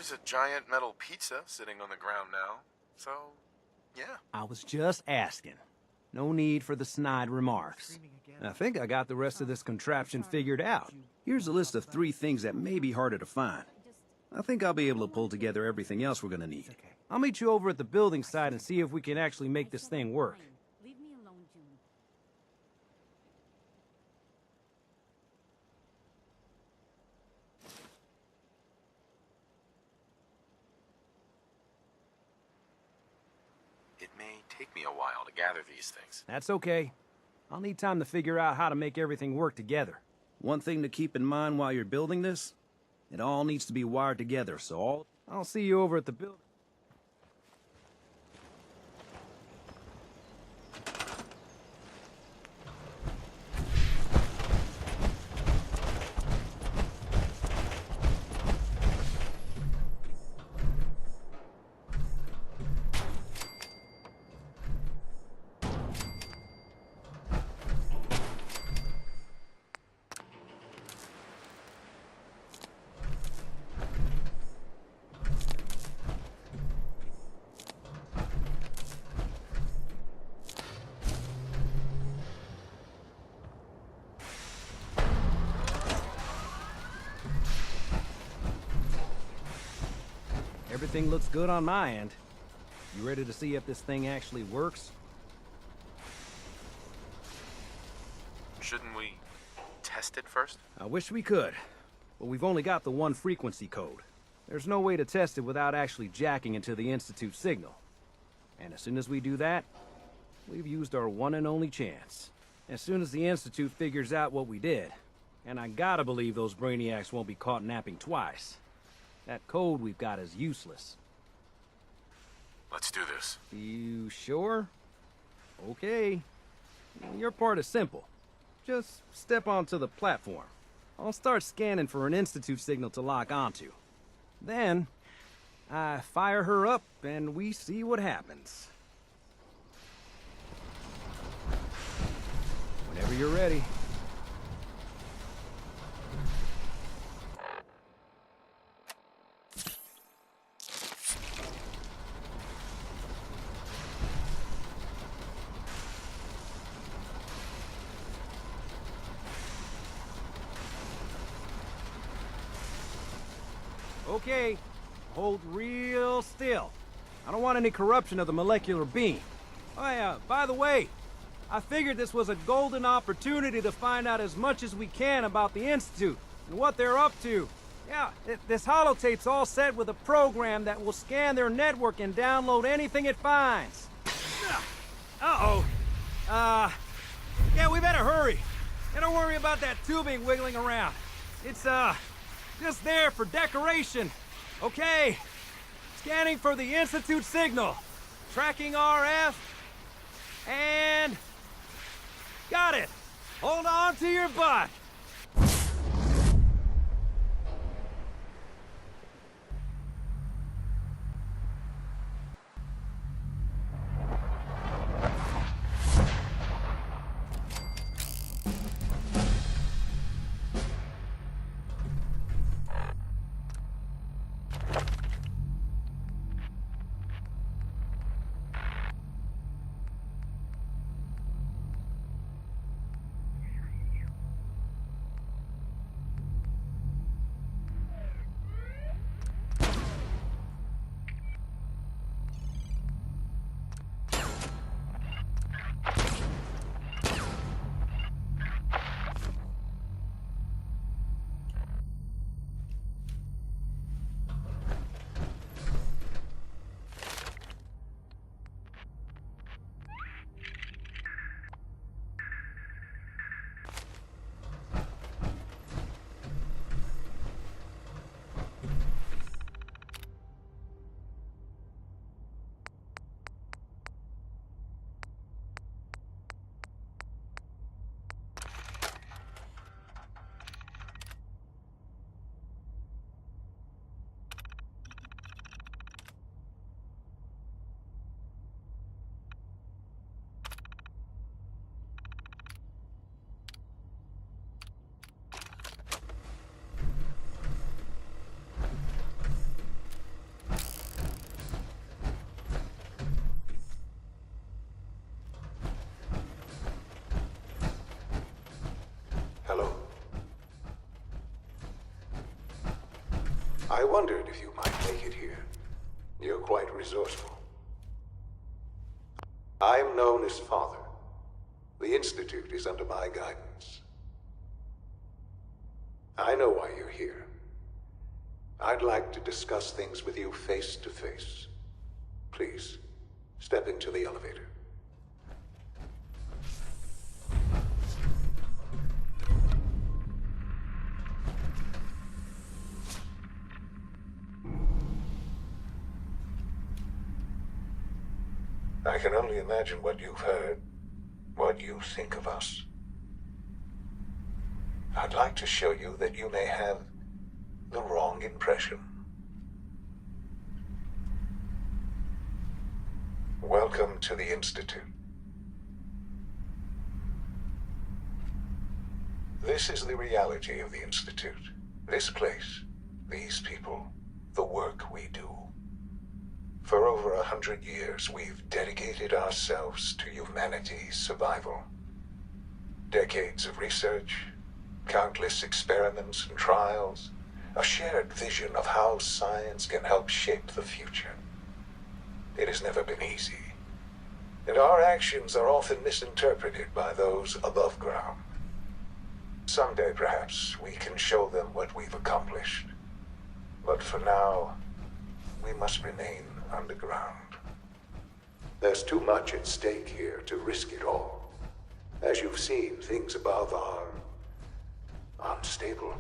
There's a giant metal pizza sitting on the ground now, so yeah. I was just asking. No need for the snide remarks. I think I got the rest of this contraption figured out. Here's a list of 3 things that may be harder to find. I think I'll be able to pull together everything else we're gonna need. I'll meet you over at the building site and see if we can actually make this thing work. Leave me alone, June. It may take me a while to gather these things. That's okay. I'll need time to figure out how to make everything work together. One thing to keep in mind while you're building this, it all needs to be wired together, so all... I'll see you over at the building. Everything looks good on my end. You ready to see if this thing actually works? Shouldn't we test it first? I wish we could, but we've only got the one frequency code. There's no way to test it without actually jacking into the Institute signal. And as soon as we do that, we've used our one and only chance. As soon as the Institute figures out what we did, and I gotta believe those brainiacs won't be caught napping twice, that code we've got is useless. Let's do this. You sure? Okay. Your part is simple. Just step onto the platform. I'll start scanning for an Institute signal to lock onto. Then, I fire her up and we see what happens. Whenever you're ready. Okay, hold real still. I don't want any corruption of the molecular beam. Oh yeah, by the way, I figured this was a golden opportunity to find out as much as we can about the Institute and what they're up to. Yeah, this holotape's all set with a program that will scan their network and download anything it finds. Uh-oh. Yeah, we better hurry. And don't worry about that tubing wiggling around. It's, just there for decoration. Okay. Scanning for the Institute signal. Tracking RF. And... got it. Hold on to your butt. wondered if you might make it here. You're quite resourceful. I am known as Father. The Institute is under my guidance. I know why you're here. I'd like to discuss things with you face to face. Please, step into the elevator. I can only imagine what you've heard, what you think of us. I'd like to show you that you may have the wrong impression. Welcome to the Institute. This is the reality of the Institute. This place, these people, the work we do. For over 100 years, we've dedicated ourselves to humanity's survival. Decades of research, countless experiments and trials, a shared vision of how science can help shape the future. It has never been easy, and our actions are often misinterpreted by those above ground. Someday, perhaps, we can show them what we've accomplished. But for now, we must remain underground. There's too much at stake here to risk it all. As you've seen, things above are unstable.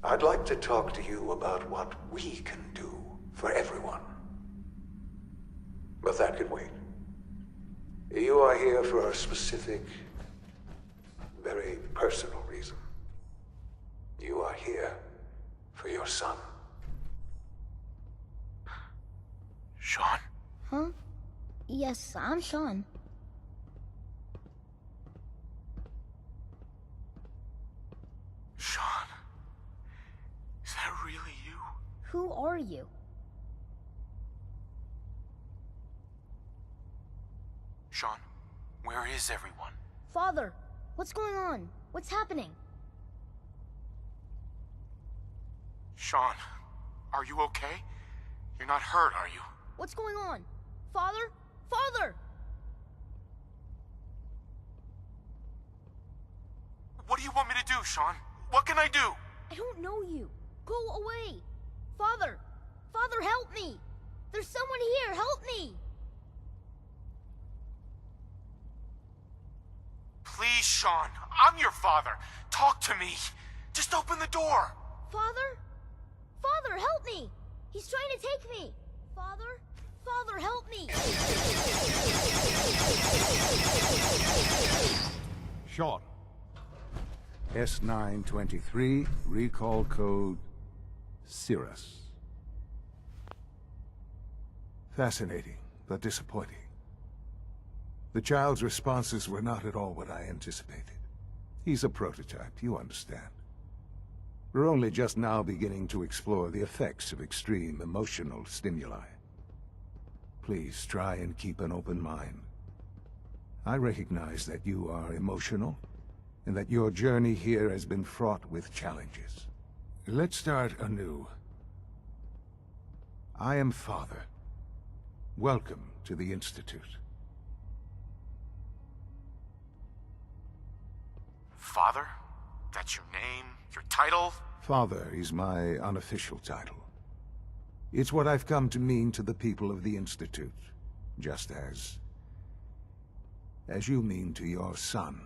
I'd like to talk to you about what we can do for everyone. But that can wait. You are here for a specific, very personal reason. You are here for your son. Sean? Huh? Yes, I'm Sean. Sean? Is that really you? Who are you? Sean, where is everyone? Father, what's going on? What's happening? Sean, are you okay? You're not hurt, are you? What's going on? Father? Father! What do you want me to do, Sean? What can I do? I don't know you. Go away. Father! Father, help me! There's someone here, help me! Please, Sean. I'm your father. Talk to me. Just open the door. Father? Father, help me! He's trying to take me! Father? Father, help me! Sean. S923, recall code Cirrus. Fascinating, but disappointing. The child's responses were not at all what I anticipated. He's a prototype, you understand. We're only just now beginning to explore the effects of extreme emotional stimuli. Please try and keep an open mind. I recognize that you are emotional, and that your journey here has been fraught with challenges. Let's start anew. I am Father. Welcome to the Institute. Father? That's your name? Your title? Father is my unofficial title. It's what I've come to mean to the people of the Institute, just as you mean to your son,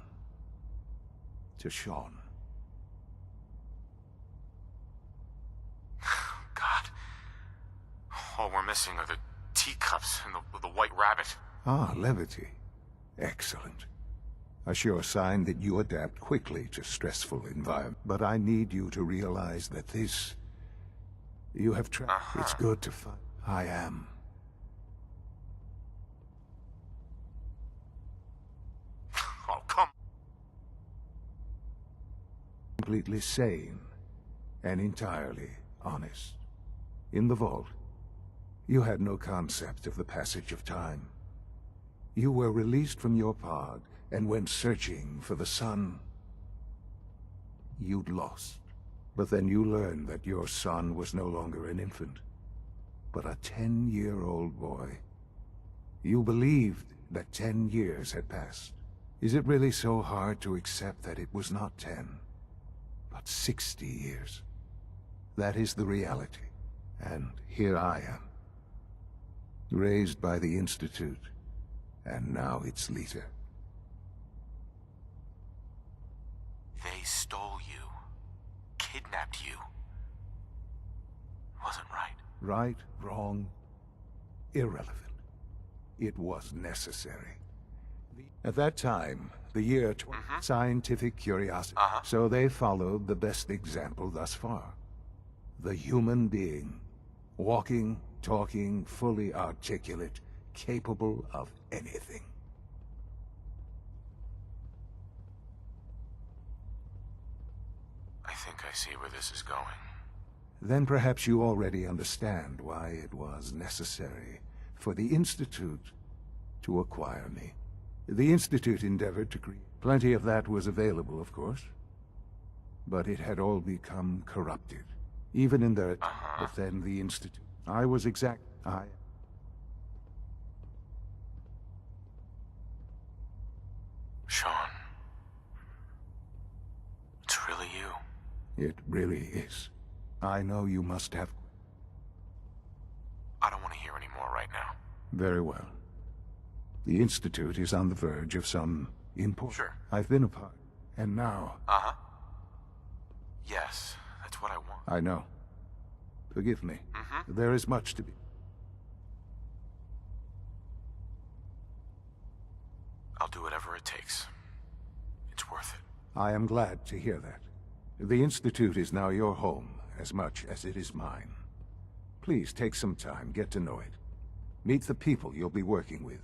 to Sean. God. All we're missing are the teacups and the white rabbit. Ah, levity. Excellent. A sure sign that you adapt quickly to stressful environment. But I need you to realize that this... You have tried. It's good to find. I am. Oh, come. Completely sane and entirely honest. In the vault, you had no concept of the passage of time. You were released from your pod and went searching for the son you'd lost. But then you learned that your son was no longer an infant, but a 10-year-old boy. You believed that 10 years had passed. Is it really so hard to accept that it was not 10, but 60 years? That is the reality. And here I am, raised by the Institute, and now its leader. They stole you. Kidnapped you. Wasn't right. Right, wrong, irrelevant. It was necessary. At that time, the year scientific curiosity. So they followed the best example thus far. The human being. Walking, talking, fully articulate, capable of anything. I think I see where this is going. Then perhaps you already understand why it was necessary for the Institute to acquire me. The Institute endeavored to create. Plenty of that was available, of course. But it had all become corrupted. Even in their... But then the Institute... I was exact... Sean. It's really you. It really is. I know you must have... I don't want to hear any more right now. Very well. The Institute is on the verge of some import. Sure. I've been a part. And now... Yes, that's what I want. I know. Forgive me. There is much to be... I'll do whatever it takes. It's worth it. I am glad to hear that. The Institute is now your home, as much as it is mine. Please take some time, get to know it. Meet the people you'll be working with.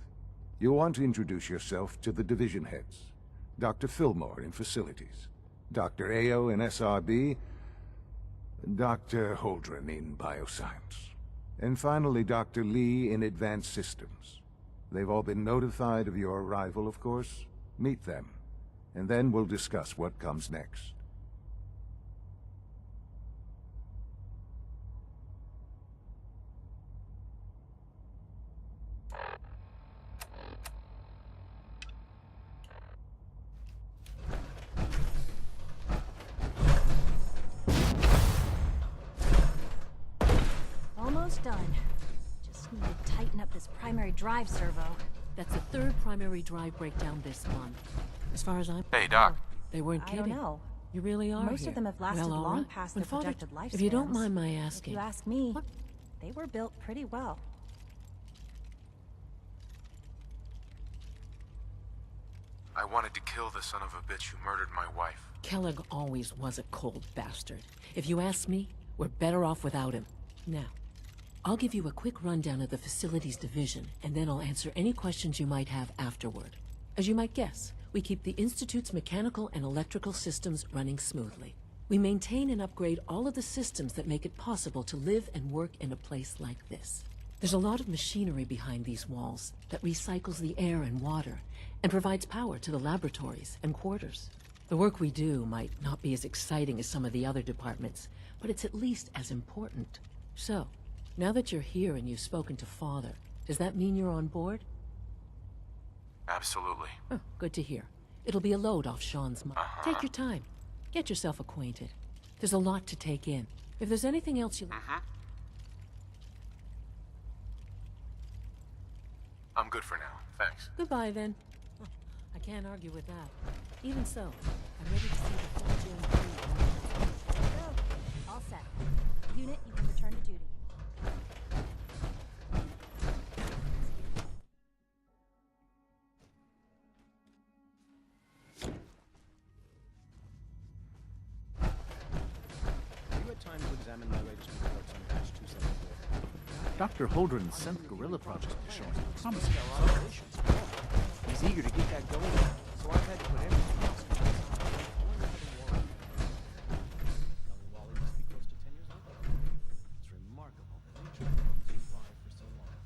You'll want to introduce yourself to the division heads. Dr. Fillmore in Facilities, Dr. Ayo in SRB, Dr. Holdren in Bioscience, and finally Dr. Lee in Advanced Systems. They've all been notified of your arrival, of course. Meet them, and then we'll discuss what comes next. Almost done. Just need to tighten up this primary drive servo. That's the third primary drive breakdown this month. As far as I'm... Hey, Doc. They weren't I kidding. don't know. You really are Most here. of them have lasted Well, all long right. past When their Father- projected lifespans. If you don't mind my asking... If you ask me, What? they were built pretty well. I wanted to kill the son of a bitch who murdered my wife. Kellogg always was a cold bastard. If you ask me, we're better off without him. Now, I'll give you a quick rundown of the facilities division, and then I'll answer any questions you might have afterward. As you might guess, we keep the Institute's mechanical and electrical systems running smoothly. We maintain and upgrade all of the systems that make it possible to live and work in a place like this. There's a lot of machinery behind these walls that recycles the air and water and provides power to the laboratories and quarters. The work we do might not be as exciting as some of the other departments, but it's at least as important. So, now that you're here and you've spoken to Father, does that mean you're on board? Absolutely. Oh, good to hear. It'll be a load off Sean's mind. Take your time. Get yourself acquainted. There's a lot to take in. If there's anything else you... I'm good for now. Thanks. Goodbye, then. I can't argue with that. Even so, I'm ready to see the full Gen 3. Go. All set. Unit, you can return to duty. You had time to examine my latest reports on Patch 274. Dr. Holdren's synth gorilla project is showing promising results. He's eager to get that going, so I've had to put everything else in place. Young Wally must be close to 10 years old. It's remarkable that nature has survived for so long.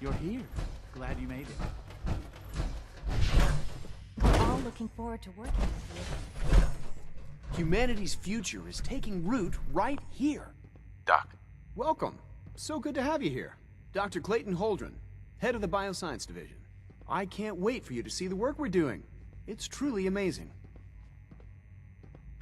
You're here. Glad you made it. We're all looking forward to working with you. Humanity's future is taking root right here. Doc, Welcome. So good to have you here. Dr. Clayton Holdren, head of the Bioscience Division. I can't wait for you to see the work we're doing. It's truly amazing.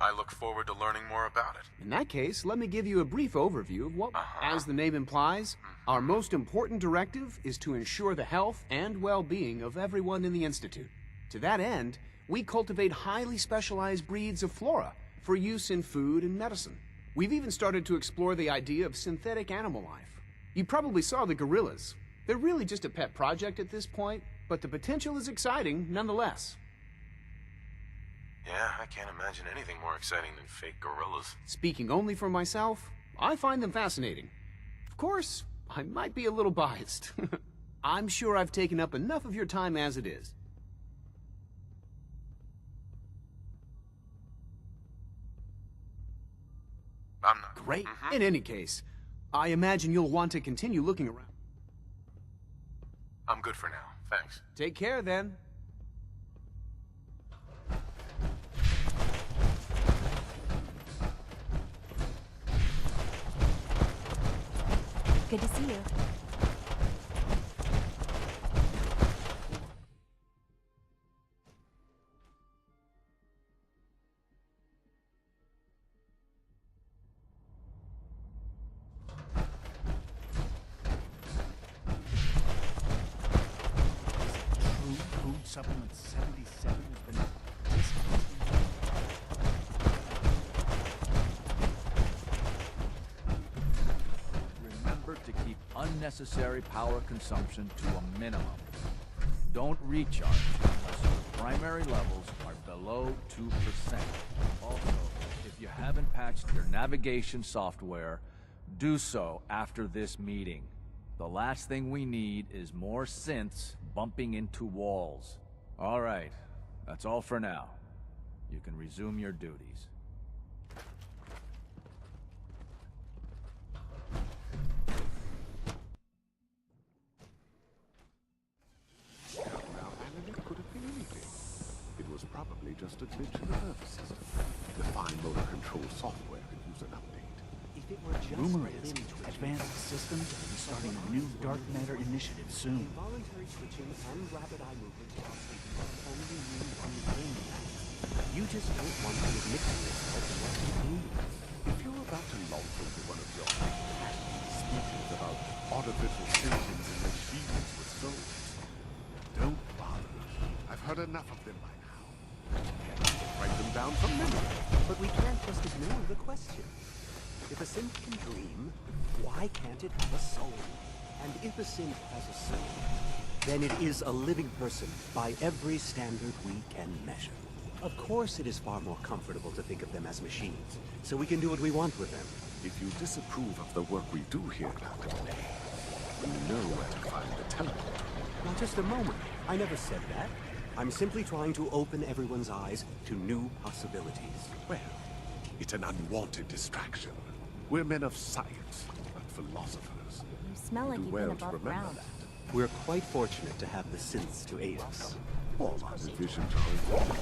I look forward to learning more about it. In that case, let me give you a brief overview of what, as the name implies, our most important directive is to ensure the health and well-being of everyone in the Institute. To that end, we cultivate highly specialized breeds of flora for use in food and medicine. We've even started to explore the idea of synthetic animal life. You probably saw the gorillas. They're really just a pet project at this point, but the potential is exciting nonetheless. Yeah, I can't imagine anything more exciting than fake gorillas. Speaking only for myself, I find them fascinating. Of course, I might be a little biased. I'm sure I've taken up enough of your time as it is. I'm not. Great. In any case, I imagine you'll want to continue looking around. I'm good for now. Thanks. Take care, then. Good to see you. True Food Supplement 77 has been discontinued. Remember to keep unnecessary power consumption to a minimum. Don't recharge unless your primary levels are below 2%. Also, if you haven't patched your navigation software, do so after this meeting. The last thing we need is more synths bumping into walls. All right, that's all for now. You can resume your duties. Now, Alan, it could have been anything. It was probably just a glitch in the nervous system. The fine motor control software could use an update. If it were just Rumor is, advanced systems will be starting a new dark matter initiative soon. Involuntary switching and rapid eye movement are only new one thing. You just don't want to admit to it as what you need. If you're about to launch into one of your passionate speeches about artificial sentience and machines with souls, don't bother. I've heard enough of them by now. Write them down from memory. But we can't just ignore the question. If a synth can dream, why can't it have a soul? And if a synth has a soul, then it is a living person by every standard we can measure. Of course it is far more comfortable to think of them as machines, so we can do what we want with them. If you disapprove of the work we do here, Dr. May, you know where to find the teleporter. Now just a moment. I never said that. I'm simply trying to open everyone's eyes to new possibilities. Well, it's an unwanted distraction. We're men of science, not philosophers. You smell like Do you've well been to above remember ground. that. We're quite fortunate to have the synths to aid us. All our revisions are important.